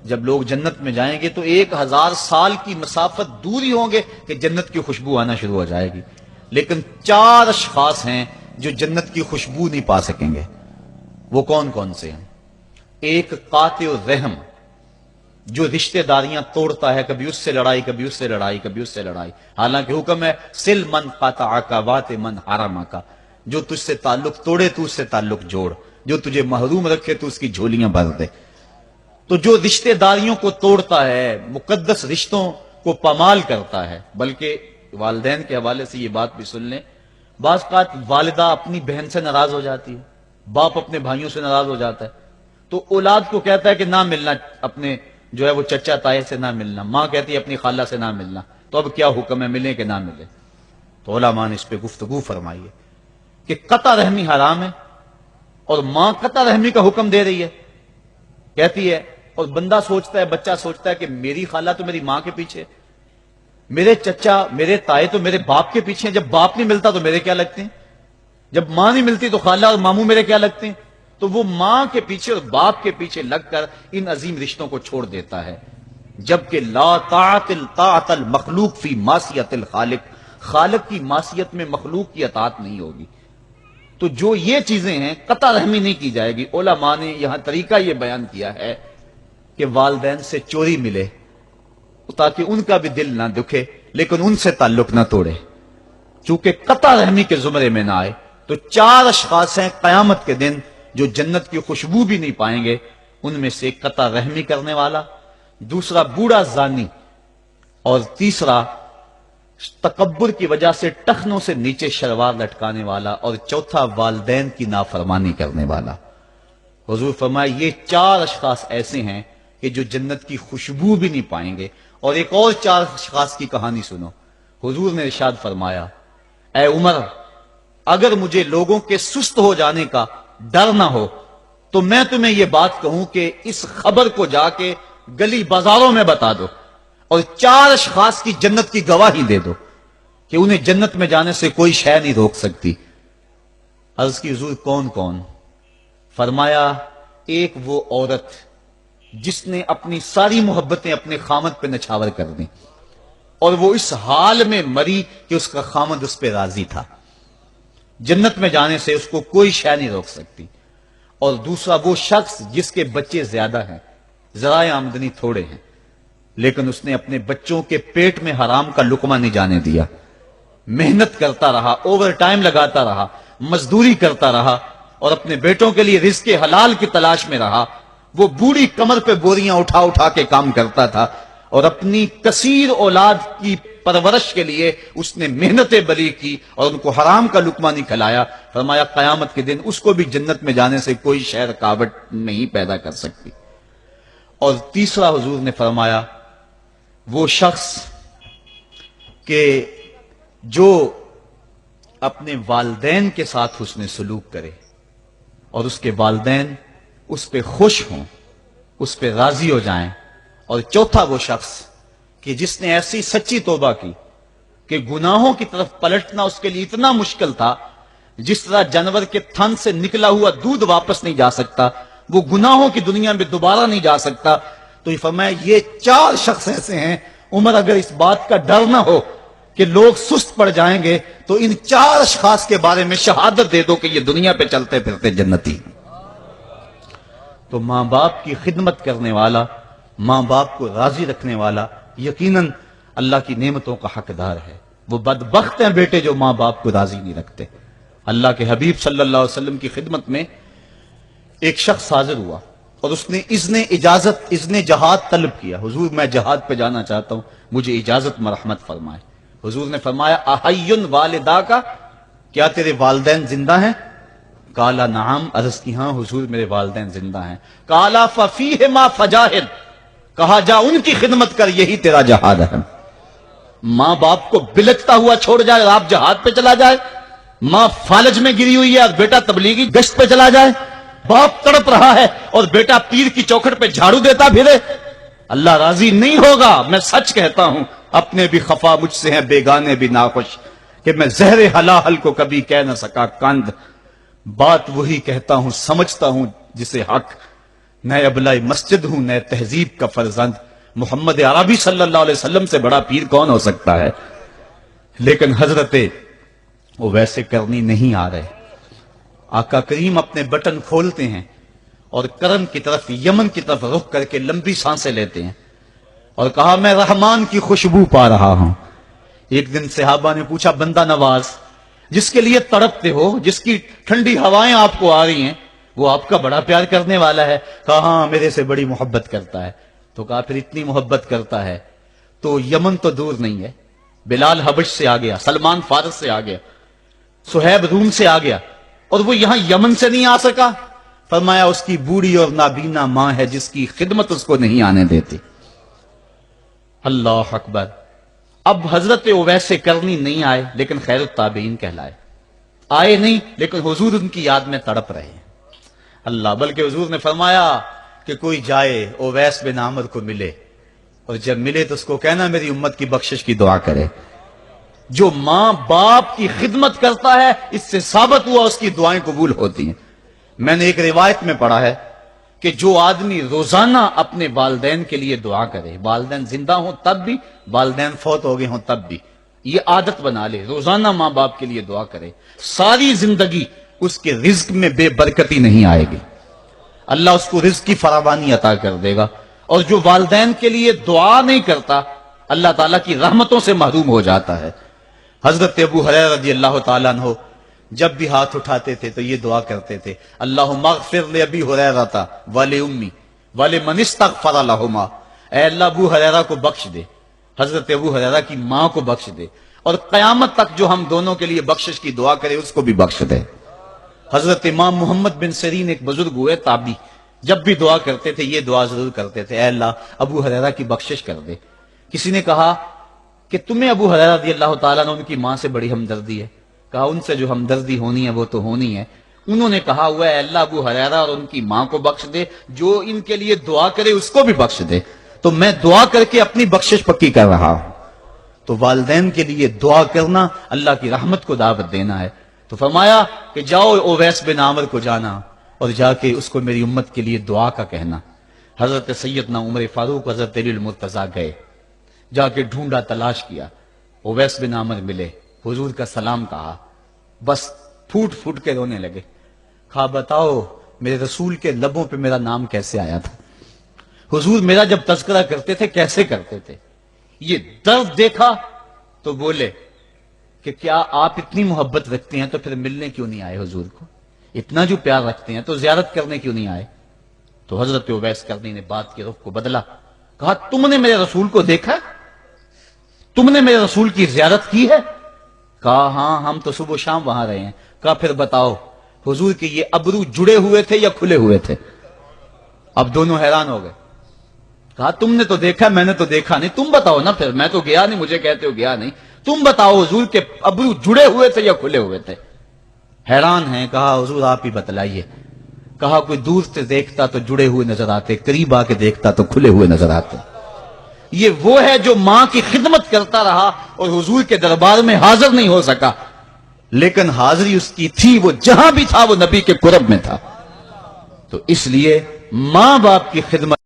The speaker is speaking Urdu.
جب لوگ جنت میں جائیں گے تو 1000 سال کی مسافت دور ہی ہوں گے کہ جنت کی خوشبو آنا شروع ہو جائے گی، لیکن 4 اشخاص ہیں جو جنت کی خوشبو نہیں پا سکیں گے۔ وہ کون کون سے ہیں؟ ایک قاطع الرحم، جو رشتہ داریاں توڑتا ہے، کبھی اس سے لڑائی، کبھی اس سے لڑائی، کبھی اس سے لڑائی، حالانکہ حکم ہے سل من قطعک وات من حرمک، جو تجھ سے تعلق توڑے تو اس سے تعلق جوڑ، جو تجھے محروم رکھے تو اس کی جھولیاں بھر دے۔ تو جو رشتہ داریوں کو توڑتا ہے، مقدس رشتوں کو پامال کرتا ہے، بلکہ والدین کے حوالے سے یہ بات بھی سن لیں، بعض اوقات والدہ اپنی بہن سے ناراض ہو جاتی ہے، باپ اپنے بھائیوں سے ناراض ہو جاتا ہے، تو اولاد کو کہتا ہے کہ نہ ملنا، اپنے جو ہے وہ چچا تائے سے نہ ملنا، ماں کہتی ہے اپنی خالہ سے نہ ملنا، تو اب کیا حکم ہے، ملے کہ نہ ملے؟ تو علماء نے اس پہ گفتگو فرمائی ہے کہ قطع رحمی حرام ہے، اور ماں قطع رحمی کا حکم دے رہی ہے، کہتی ہے، اور بندہ سوچتا ہے، بچہ سوچتا ہے کہ میری خالہ تو میری ماں کے پیچھے، میرے چچا میرے تائے تو میرے باپ کے پیچھے ہیں، جب باپ نہیں ملتا تو میرے کیا لگتے ہیں، جب ماں نہیں ملتی تو خالہ اور ماموں میرے کیا لگتے ہیں؟ تو وہ ماں کے پیچھے اور باپ کے پیچھے لگ کر ان عظیم رشتوں کو چھوڑ دیتا ہے، جبکہ لا طاعت المخلوق فی معصیت الخالق، خالق کی معصیت میں مخلوق کی اطاعت نہیں ہوگی۔ تو جو یہ چیزیں ہیں قطع رحمی نہیں کی جائے گی۔ علماء نے یہاں طریقہ یہ بیان کیا ہے کہ والدین سے چوری ملے تاکہ ان کا بھی دل نہ دکھے لیکن ان سے تعلق نہ توڑے، چونکہ قطع رحمی کے زمرے میں نہ آئے۔ تو 4 اشخاص ہیں قیامت کے دن جو جنت کی خوشبو بھی نہیں پائیں گے، ان میں سے قطع رحمی کرنے والا، دوسرا بوڑھا زانی، اور تیسرا تکبر کی وجہ سے ٹخنوں سے نیچے شلوار لٹکانے والا، اور چوتھا والدین کی نافرمانی کرنے والا۔ حضور فرمائے یہ 4 اشخاص ایسے ہیں کہ جو جنت کی خوشبو بھی نہیں پائیں گے۔ اور ایک اور 4 اشخاص کی کہانی سنو۔ حضور نے ارشاد فرمایا، اے عمر، اگر مجھے لوگوں کے سست ہو جانے کا ڈر نہ ہو تو میں تمہیں یہ بات کہوں کہ اس خبر کو جا کے گلی بازاروں میں بتا دو اور 4 اشخاص کی جنت کی گواہی دے دو کہ انہیں جنت میں جانے سے کوئی شے نہیں روک سکتی۔ عرض کی حضور کون کون؟ فرمایا ایک وہ عورت جس نے اپنی ساری محبتیں اپنے خامد پہ نچھاور کر دیں اور وہ اس حال میں مری کہ اس کا خامد اس پہ راضی تھا، جنت میں جانے سے اس کو کوئی شے نہیں روک سکتی۔ اور دوسرا وہ شخص جس کے بچے زیادہ ہیں، ذرائع آمدنی تھوڑے ہیں، لیکن اس نے اپنے بچوں کے پیٹ میں حرام کا لقمہ نہیں جانے دیا، محنت کرتا رہا، اوور ٹائم لگاتا رہا، مزدوری کرتا رہا اور اپنے بیٹوں کے لیے رزق حلال کی تلاش میں رہا۔ وہ بوڑھی کمر پہ بوریاں اٹھا اٹھا کے کام کرتا تھا اور اپنی کثیر اولاد کی پرورش کے لیے اس نے محنتیں بری کی اور ان کو حرام کا لقمہ نہیں کھلایا۔ فرمایا قیامت کے دن اس کو بھی جنت میں جانے سے کوئی شے رکاوٹ نہیں پیدا کر سکتی۔ اور تیسرا حضور نے فرمایا وہ شخص کہ جو اپنے والدین کے ساتھ حسن سلوک کرے اور اس کے والدین اس پہ خوش ہوں، اس پہ راضی ہو جائیں۔ اور چوتھا وہ شخص کہ جس نے ایسی سچی توبہ کی کہ گناہوں کی طرف پلٹنا اس کے لیے اتنا مشکل تھا، جس طرح جانور کے تھن سے نکلا ہوا دودھ واپس نہیں جا سکتا، وہ گناہوں کی دنیا میں دوبارہ نہیں جا سکتا۔ تو یہ فرمایا یہ 4 شخص ایسے ہیں، عمر اگر اس بات کا ڈر نہ ہو کہ لوگ سست پڑ جائیں گے تو ان 4 اشخاص کے بارے میں شہادت دے دو کہ یہ دنیا پہ چلتے پھرتے جنتی۔ تو ماں باپ کی خدمت کرنے والا، ماں باپ کو راضی رکھنے والا یقیناً اللہ کی نعمتوں کا حقدار ہے۔ وہ بدبخت ہیں بیٹے جو ماں باپ کو راضی نہیں رکھتے۔ اللہ کے حبیب صلی اللہ علیہ وسلم کی خدمت میں ایک شخص حاضر ہوا اور اس نے اذن جہاد طلب کیا، حضور میں جہاد پہ جانا چاہتا ہوں، مجھے اجازت مرحمت فرمائے۔ حضور نے فرمایا احی والدا کا، کیا تیرے والدین زندہ ہیں؟ کالا نعم، عرض کی ہاں حضور میرے والدین زندہ ہیں۔ کالا ففیہما فجاہد، کہا جا ان کی خدمت کر، یہی تیرا جہاد ہے۔ ماں باپ کو بلکتا ہوا چھوڑ جائے اور آپ جہاد پہ چلا جائے، ماں فالج میں گری ہوئی ہے اور بیٹا تبلیغی گشت پہ چلا جائے، باپ تڑپ رہا ہے اور بیٹا پیر کی چوکھٹ پہ جھاڑو دیتا پھرے، اللہ راضی نہیں ہوگا۔ میں سچ کہتا ہوں، اپنے بھی خفا مجھ سے ہیں، بیگانے بھی ناخوش، کہ میں زہر حلاحل کو کبھی کہہ نہ سکا کند، بات وہی کہتا ہوں سمجھتا ہوں جسے حق، نئے ابلہ مسجد ہوں، نئے تہذیب کا فرزند، محمد عربی صلی اللہ علیہ وسلم سے بڑا پیر کون ہو سکتا ہے؟ لیکن حضرت وہ ویسے کرنی نہیں آ رہے۔ آقا کریم اپنے بٹن کھولتے ہیں اور کرم کی طرف، یمن کی طرف رخ کر کے لمبی سانسیں لیتے ہیں اور کہا میں رحمان کی خوشبو پا رہا ہوں۔ ایک دن صحابہ نے پوچھا بندہ نواز جس کے لیے تڑپتے ہو، جس کی ٹھنڈی ہوائیں آپ کو آ رہی ہیں، وہ آپ کا بڑا پیار کرنے والا ہے؟ کہا ہاں میرے سے بڑی محبت کرتا ہے۔ تو کہا پھر اتنی محبت کرتا ہے تو یمن تو دور نہیں ہے، بلال حبش سے آ گیا، سلمان فارس سے آ گیا، سہیب روم سے آ گیا، اور وہ یہاں یمن سے نہیں آ سکا؟ فرمایا اس کی بوڑھی اور نابینا ماں ہے جس کی خدمت اس کو نہیں آنے دیتی۔ اللہ اکبر۔ اب حضرت اویس کرنی نہیں آئے لیکن خیر التابعین کہلائے، آئے نہیں لیکن حضور ان کی یاد میں تڑپ رہے ہیں۔ اللہ، بلکہ حضور نے فرمایا کہ کوئی جائے اویس بن عامر کو ملے، اور جب ملے تو اس کو کہنا میری امت کی بخشش کی دعا کرے۔ جو ماں باپ کی خدمت کرتا ہے اس سے ثابت ہوا اس کی دعائیں قبول ہوتی ہیں۔ میں نے ایک روایت میں پڑھا ہے کہ جو آدمی روزانہ اپنے والدین کے لیے دعا کرے، والدین زندہ ہوں تب بھی، والدین فوت ہو گئے ہوں تب بھی، یہ عادت بنا لے، روزانہ ماں باپ کے لیے دعا کرے، ساری زندگی اس کے رزق میں بے برکتی نہیں آئے گی، اللہ اس کو رزق کی فراوانی عطا کر دے گا۔ اور جو والدین کے لیے دعا نہیں کرتا اللہ تعالیٰ کی رحمتوں سے محروم ہو جاتا ہے۔ حضرت ابو ہریرہ رضی اللہ تعالیٰ عنہ جب بھی ہاتھ اٹھاتے تھے تو یہ دعا کرتے تھے، اللہم اغفر لابی ہریرہ ولامی ولمن استغفر لہما، اے اللہ ابو ہریرہ کو بخش دے، حضرت ابو ہریرہ کی ماں کو بخش دے، اور قیامت تک جو ہم دونوں کے لیے بخشش کی دعا کرے اس کو بھی بخش دے۔ حضرت امام محمد بن سیرین ایک بزرگ ہوئے تابعی، جب بھی دعا کرتے تھے یہ دعا ضرور کرتے تھے، اے اللہ ابو ہریرہ کی بخشش کر دے۔ کسی نے کہا کہ تمہیں ابو ہریرہ رضی اللہ تعالیٰ نے ان کی ماں سے بڑی ہمدردی ہے؟ کہا ان سے جو ہمدردی ہونی ہے وہ تو ہونی ہے۔ انہوں نے کہا ہوا ہے اے اللہ ابو ہریرہ اور ان کی ماں کو بخش دے، جو ان کے لیے دعا کرے اس کو بھی بخش دے۔ تو میں دعا کر کے اپنی بخشش پکی کر رہا ہوں۔ تو والدین کے لیے دعا کرنا اللہ کی رحمت کو دعوت دینا ہے۔ تو فرمایا کہ جاؤ اویس بن عامر کو جانا اور جا کے اس کو میری امت کے لیے دعا کا کہنا۔ حضرت سیدنا عمر فاروق حضرت علی المرتضیٰ گئے، جا کے ڈھونڈا، تلاش کیا، اویس بن عامر ملے، حضور کا سلام کہا، بس پھوٹ پھوٹ کے رونے لگے۔ کہا بتاؤ میرے رسول کے لبوں پہ میرا نام کیسے آیا تھا؟ حضور میرا جب تذکرہ کرتے تھے کیسے کرتے تھے؟ یہ درد دیکھا تو بولے کہ کیا آپ اتنی محبت رکھتے ہیں تو پھر ملنے کیوں نہیں آئے حضور کو؟ اتنا جو پیار رکھتے ہیں تو زیارت کرنے کیوں نہیں آئے؟ تو حضرت اویس کرنی نے بات کے رخ کو بدلا، کہا تم نے میرے رسول کو دیکھا؟ تم نے میرے رسول کی زیارت کی ہے؟ کہا ہاں ہم تو صبح و شام وہاں رہے ہیں۔ کہا پھر بتاؤ حضور کے یہ ابرو جڑے ہوئے تھے یا کھلے ہوئے تھے؟ اب دونوں حیران ہو گئے۔ کہا تم نے تو دیکھا میں نے تو دیکھا نہیں، تم بتاؤ نا، پھر میں تو گیا نہیں، مجھے کہتے ہو گیا نہیں، تم بتاؤ حضور کے ابرو جڑے ہوئے تھے یا کھلے ہوئے تھے؟ حیران ہیں۔ کہا حضور آپ ہی بتلائیے۔ کہا کوئی دور سے دیکھتا تو جڑے ہوئے نظر آتے، قریب آ کے دیکھتا تو کھلے ہوئے نظر آتے۔ یہ وہ ہے جو ماں کی خدمت کرتا رہا اور حضور کے دربار میں حاضر نہیں ہو سکا، لیکن حاضری اس کی تھی، وہ جہاں بھی تھا وہ نبی کے قرب میں تھا۔ تو اس لیے ماں باپ کی خدمت